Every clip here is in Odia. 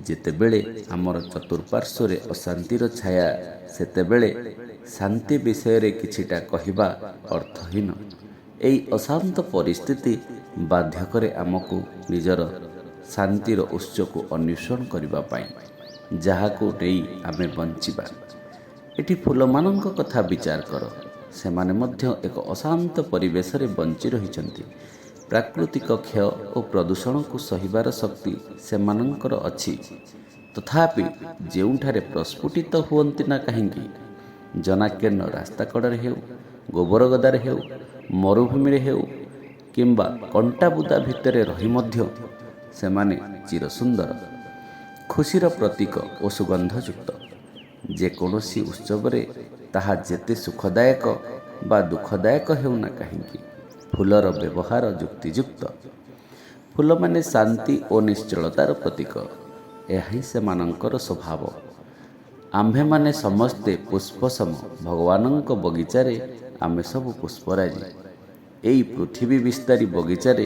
ଯେତେବେଳେ ଆମର ଚତୁଃପାର୍ଶ୍ୱରେ ଅଶାନ୍ତିର ଛାୟା, ସେତେବେଳେ ଶାନ୍ତି ବିଷୟରେ କିଛିଟା କହିବା ଅର୍ଥହୀନ। ଏହି ଅଶାନ୍ତ ପରିସ୍ଥିତି ବାଧ୍ୟ କରେ ଆମକୁ ନିଜର ଶାନ୍ତିର ଉତ୍ସକୁ ଅନ୍ୱେଷଣ କରିବା ପାଇଁ, ଯାହାକୁ ନେଇ ଆମେ ବଞ୍ଚିବା। ଏଠି ଫୁଲମାନଙ୍କ କଥା ବିଚାର କର। ସେମାନେ ମଧ୍ୟ ଏକ ଅଶାନ୍ତ ପରିବେଶରେ ବଞ୍ଚି ରହିଛନ୍ତି। ପ୍ରାକୃତିକ କ୍ଷୟ ଓ ପ୍ରଦୂଷଣକୁ ସହିବାର ଶକ୍ତି ସେମାନଙ୍କର ଅଛି। ତଥାପି ଯେଉଁଠାରେ ପ୍ରସ୍ଫୁଟିତ ହୁଅନ୍ତି ନା କାହିଁକି, ଜନାକୀର୍ଣ୍ଣ ରାସ୍ତା କଡ଼ରେ ହେଉ, ଗୋବର ଗଦାରେ ହେଉ, ମରୁଭୂମିରେ ହେଉ କିମ୍ବା କଣ୍ଟାବୁଦା ଭିତରେ ରହି ମଧ୍ୟ ସେମାନେ ଚିରସୁନ୍ଦର, ଖୁସିର ପ୍ରତୀକ ଓ ସୁଗନ୍ଧଯୁକ୍ତ। ଯେକୌଣସି ଉତ୍ସବରେ ତାହା ଯେତେ ସୁଖଦାୟକ ବା ଦୁଃଖଦାୟକ ହେଉନା କାହିଁକି, ଫୁଲର ବ୍ୟବହାର ଯୁକ୍ତିଯୁକ୍ତ। ଫୁଲମାନେ ଶାନ୍ତି ଓ ନିଶ୍ଚଳତାର ପ୍ରତୀକ। ଏହା ହିଁ ସେମାନଙ୍କର ସ୍ୱଭାବ। ଆମ୍ଭେମାନେ ସମସ୍ତେ ପୁଷ୍ପସମ। ଭଗବାନଙ୍କ ବଗିଚାରେ ଆମେ ସବୁ ପୁଷ୍ପରାଜି। ଏହି ପୃଥିବୀ ବିସ୍ତାରୀ ବଗିଚାରେ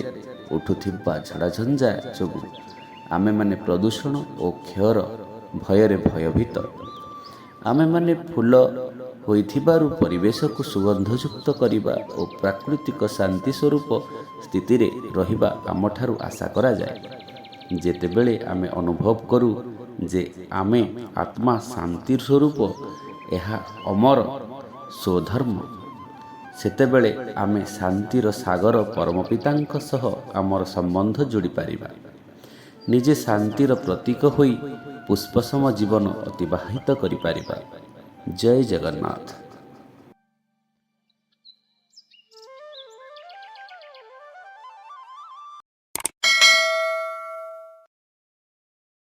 ଉଠୁଥିବା ଝଡ଼ଝଞ୍ଜା ଯୋଗୁଁ ଆମେମାନେ ପ୍ରଦୂଷଣ ଓ କ୍ଷୟର ଭୟରେ ଭୟଭୀତ। ଆମେମାନେ ଫୁଲ ହୋଇଥିବାରୁ ପରିବେଶକୁ ସୁଗନ୍ଧଯୁକ୍ତ କରିବା ଓ ପ୍ରାକୃତିକ ଶାନ୍ତି ସ୍ୱରୂପ ସ୍ଥିତିରେ ରହିବା ଆମଠାରୁ ଆଶା କରାଯାଏ। ଯେତେବେଳେ ଆମେ ଅନୁଭବ କରୁ ଯେ ଆମେ ଆତ୍ମା ଶାନ୍ତି ସ୍ୱରୂପ, ଏହା ଅମର ସ୍ୱଧର୍ମ, ସେତେବେଳେ ଆମେ ଶାନ୍ତିର ସାଗର ପରମପିତାଙ୍କ ସହ ଆମର ସମ୍ବନ୍ଧ ଯୋଡ଼ିପାରିବା। ନିଜେ ଶାନ୍ତିର ପ୍ରତୀକ ହୋଇ ପୁଷ୍ପସମ ଜୀବନ ଅତିବାହିତ କରିପାରିବା। ଜୟ ଜଗନ୍ନାଥ।